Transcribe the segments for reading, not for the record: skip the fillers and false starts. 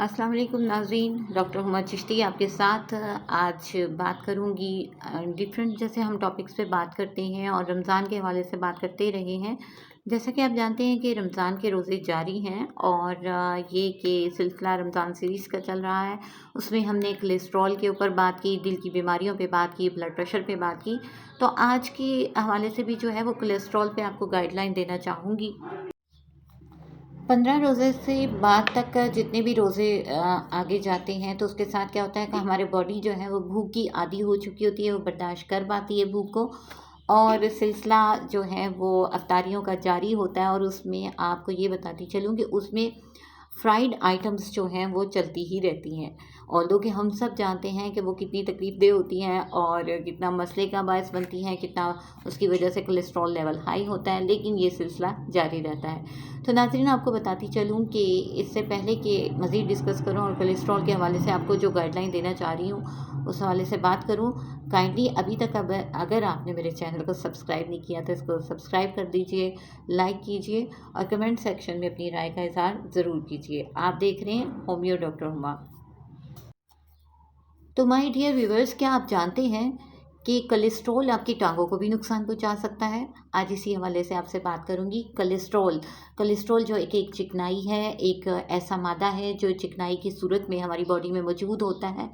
अस्सलाम वालेकुम नाज़रीन, डॉक्टर हुमा चिश्ती आपके साथ आज बात करूंगी। डिफरेंट जैसे हम टॉपिक्स पे बात करते हैं और रमज़ान के हवाले से बात करते रहे हैं। जैसा कि आप जानते हैं कि रमज़ान के रोज़े जारी हैं और ये कि सिलसिला रमज़ान सीरीज़ का चल रहा है। उसमें हमने कोलेस्ट्रॉल के ऊपर बात की, दिल की बीमारियों पे बात की, ब्लड प्रेशर पे बात की। तो आज के हवाले से भी जो है वो कोलेस्ट्रॉल पे आपको गाइडलाइन देना चाहूँगी। 15 रोज़े से बाद तक जितने भी रोज़े आगे जाते हैं तो उसके साथ क्या होता है कि हमारे बॉडी जो है वो भूख की आदी हो चुकी होती है, वो बर्दाश्त कर पाती है भूख को। और सिलसिला जो है वो अफ्तारियों का जारी होता है और उसमें आपको ये बताती चलूँ कि उसमें फ्राइड आइटम्स जो हैं वो चलती ही रहती हैं। ऑल्दो कि हम सब जानते हैं कि वो कितनी तकलीफ़देह होती हैं और कितना मसले का बायस बनती हैं, कितना उसकी वजह से कोलेस्ट्रॉल लेवल हाई होता है, लेकिन ये सिलसिला जारी रहता है। तो नाज़रीन आपको बताती चलूँ कि इससे पहले कि मज़ीद डिस्कस करूँ और कोलेस्ट्रॉल के हवाले से आपको जो गाइडलाइन देना चाह रही हूँ उस हवाले से बात करूँ, काइंडली अभी तक अगर आपने मेरे चैनल को सब्सक्राइब नहीं किया तो इसको सब्सक्राइब कर दीजिए, लाइक कीजिए और कमेंट सेक्शन में अपनी राय का इज़हार ज़रूर कीजिए। आप देख रहे हैं होमियो डॉक्टर हुमा। तो माय डियर व्यूवर्स, क्या आप जानते हैं कि कोलेस्ट्रॉल आपकी टांगों को भी नुकसान पहुंचा सकता है? आज इसी हवाले से आपसे बात करूंगी। कोलेस्ट्रॉल कोलेस्ट्रॉल जो एक चिकनाई है, एक ऐसा मादा है जो चिकनाई की सूरत में हमारी बॉडी में मौजूद होता है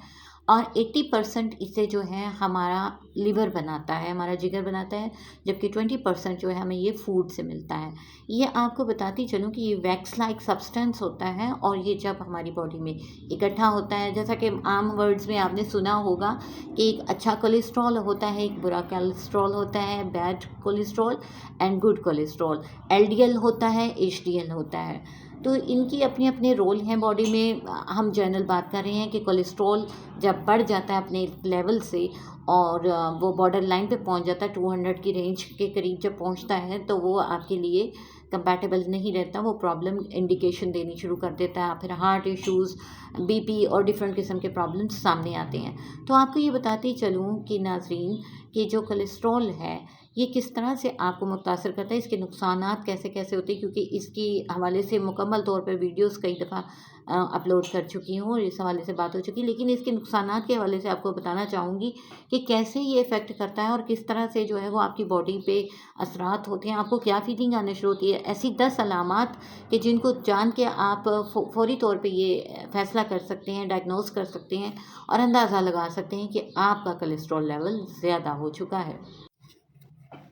और 80% इसे जो है हमारा लिवर बनाता है, हमारा जिगर बनाता है, जबकि 20% जो है हमें ये फूड से मिलता है। ये आपको बताती चलूँ कि ये वैक्स लाइक सब्सटेंस होता है और ये जब हमारी बॉडी में इकट्ठा होता है, जैसा कि आम वर्ड्स में आपने सुना होगा कि एक अच्छा कोलेस्ट्रॉल होता है, एक बुरा कोलेस्ट्रॉल होता है, bad cholesterol and good cholesterol, LDL होता है, एचडीएल होता है। तो इनकी अपने अपने रोल हैं बॉडी में। हम जनरल बात कर रहे हैं कि कोलेस्ट्रॉल जब बढ़ जाता है अपने लेवल से और वो बॉर्डर लाइन पे पहुंच जाता है, 200 की रेंज के करीब जब पहुंचता है तो वो आपके लिए कंपैटिबल नहीं रहता, वो प्रॉब्लम इंडिकेशन देनी शुरू कर देता है। फिर हार्ट इश्यूज़, बीपी और डिफरेंट किस्म के प्रॉब्लम्स सामने आते हैं। तो आपको ये बताती चलूँ कि नाज़रीन कि जो कोलेस्ट्रॉल है ये किस तरह से आपको मुतासर करता है, इसके नुकसानात कैसे कैसे होते हैं, क्योंकि इसकी हवाले से मुकम्मल तौर पर वीडियोस कई दफ़ा अपलोड कर चुकी हूँ और इस हवाले से बात हो चुकी है। लेकिन इसके नुकसानात के हवाले से आपको बताना चाहूँगी कि कैसे ये इफ़ेक्ट करता है और किस तरह से जो है वो आपकी बॉडी पे असरात होते हैं, आपको क्या फीलिंग आने शुरू होती है। ऐसी 10 अलामात कि जिनको जान के आप फ़ौरी तौर पे ये फ़ैसला कर सकते हैं, डायग्नोज़ कर सकते हैं और अंदाज़ा लगा सकते हैं कि आपका कोलेस्ट्रॉल लेवल ज़्यादा हो चुका है।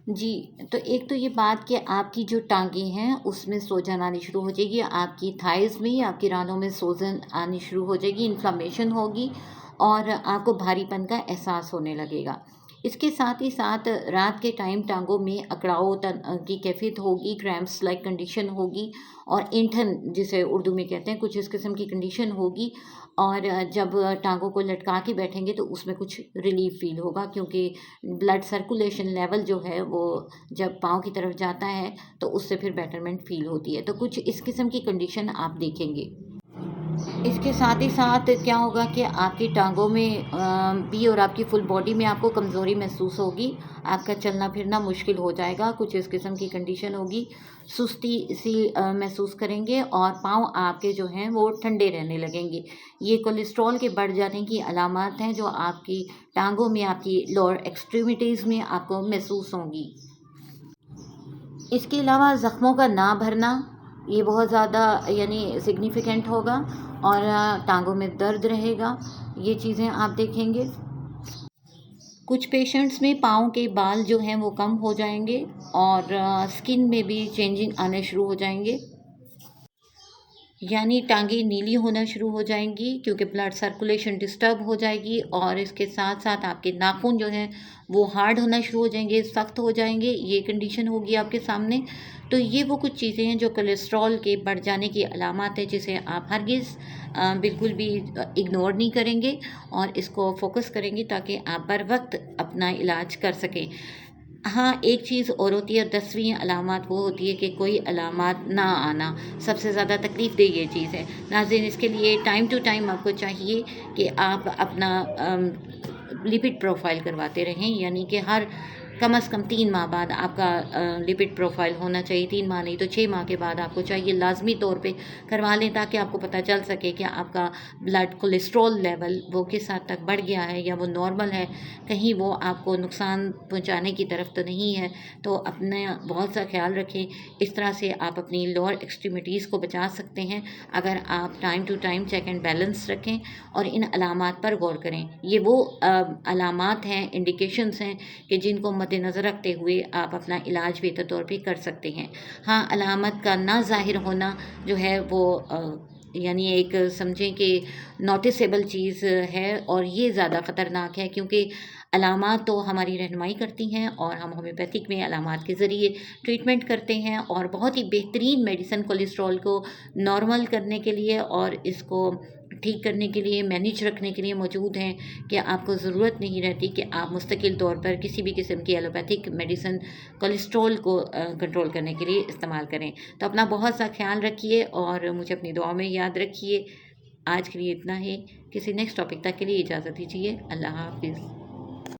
जी, तो एक तो ये बात कि आपकी जो टाँगें हैं उसमें सूजन आनी शुरू हो जाएगी, आपकी थाइज़ में, आपकी रानों में सूजन आनी शुरू हो जाएगी, इन्फ्लेमेशन होगी और आपको भारीपन का एहसास होने लगेगा। इसके साथ ही साथ रात के टाइम टाँगों में अकड़ाव की कैफियत होगी, क्रैम्प्स लाइक कंडीशन होगी और ऐंठन जिसे उर्दू में कहते हैं, कुछ इस किस्म की कंडीशन होगी। और जब टाँगों को लटका के बैठेंगे तो उसमें कुछ रिलीफ़ फ़ील होगा, क्योंकि ब्लड सर्कुलेशन लेवल जो है वो जब पाँव की तरफ जाता है तो उससे फिर बेटरमेंट फ़ील होती है। तो कुछ इस किस्म की कंडीशन आप देखेंगे। इसके साथ ही साथ क्या होगा कि आपकी टाँगों में भी और आपकी फुल बॉडी में आपको कमज़ोरी महसूस होगी, आपका चलना फिरना मुश्किल हो जाएगा, कुछ इस किस्म की कंडीशन होगी, सुस्ती सी महसूस करेंगे और पाँव आपके जो हैं वो ठंडे रहने लगेंगे। ये कोलेस्ट्रॉल के बढ़ जाने की अलामत हैं जो आपकी टाँगों में, आपकी लोअर एक्सट्रीमिटीज़ में आपको महसूस होंगी। इसके अलावा ज़ख्मों का ना भरना, ये बहुत ज़्यादा यानी सिग्निफिकेंट होगा और टाँगों में दर्द रहेगा, ये चीज़ें आप देखेंगे। कुछ पेशेंट्स में पाँव के बाल जो हैं वो कम हो जाएंगे और स्किन में भी चेंजिंग आने शुरू हो जाएंगे, यानी टाँगें नीली होना शुरू हो जाएंगी क्योंकि ब्लड सर्कुलेशन डिस्टर्ब हो जाएगी और इसके साथ साथ आपके नाखून जो हैं वो हार्ड होना शुरू हो जाएंगे, सख्त हो जाएंगे, ये कंडीशन होगी आपके सामने। तो ये वो कुछ चीज़ें हैं जो कोलेस्ट्रॉल के बढ़ जाने की अलामत है, जिसे आप हरगिज़ बिल्कुल भी इग्नोर नहीं करेंगे और इसको फोकस करेंगे ताकि आप बर वक्त अपना इलाज कर सकें। हाँ, एक चीज़ और होती है, 10वीं अलामत वो होती है कि कोई अलामत ना आना, सबसे ज़्यादा तकलीफ़ देह ये चीज़ है। नाज़रीन, इसके लिए टाइम टू टाइम आपको चाहिए कि आप अपना लिपिड प्रोफ़ाइल करवाते रहें, यानी कि हर कम से कम 3 माह बाद आपका लिपिड प्रोफाइल होना चाहिए। 3 माह नहीं तो 6 माह के बाद आपको चाहिए, लाजमी तौर पे करवा लें, ताकि आपको पता चल सके कि आपका ब्लड कोलेस्ट्रॉल लेवल वो किस हद तक बढ़ गया है या वो नॉर्मल है, कहीं वो आपको नुकसान पहुंचाने की तरफ तो नहीं है। तो अपने बहुत सा ख्याल रखें। इस तरह से आप अपनी लोअर एक्सट्रीमिटीज़ को बचा सकते हैं अगर आप time to time check and balance रखें और इन अलामात पर गौर करें। ये वो अलामात हैं, इंडिकेशंस हैं कि जिनको मद्देनज़र रखते हुए आप अपना इलाज बेहतर तौर पे कर सकते हैं। हाँ, अलामत का ना ज़ाहिर होना जो है वो यानी एक समझें कि नोटिसेबल चीज़ है, और ये ज़्यादा ख़तरनाक है क्योंकि अलामात तो हमारी रहनुमाई करती हैं और हम होम्योपैथिक में अलामात के ज़रिए ट्रीटमेंट करते हैं, और बहुत ही बेहतरीन मेडिसिन कोलेस्ट्रॉल को नॉर्मल करने के लिए और इसको ठीक करने के लिए, मैनेज रखने के लिए मौजूद हैं कि आपको ज़रूरत नहीं रहती कि आप मुस्तकिल तौर पर किसी भी किस्म की एलोपैथिक मेडिसिन कोलेस्ट्रॉल को कंट्रोल करने के लिए इस्तेमाल करें। तो अपना बहुत सा ख्याल रखिए और मुझे अपनी दुआ में याद रखिए। आज के लिए इतना ही। किसी नेक्स्ट टॉपिक तक के लिए इजाज़त दीजिए। अल्लाह हाफ़िज़।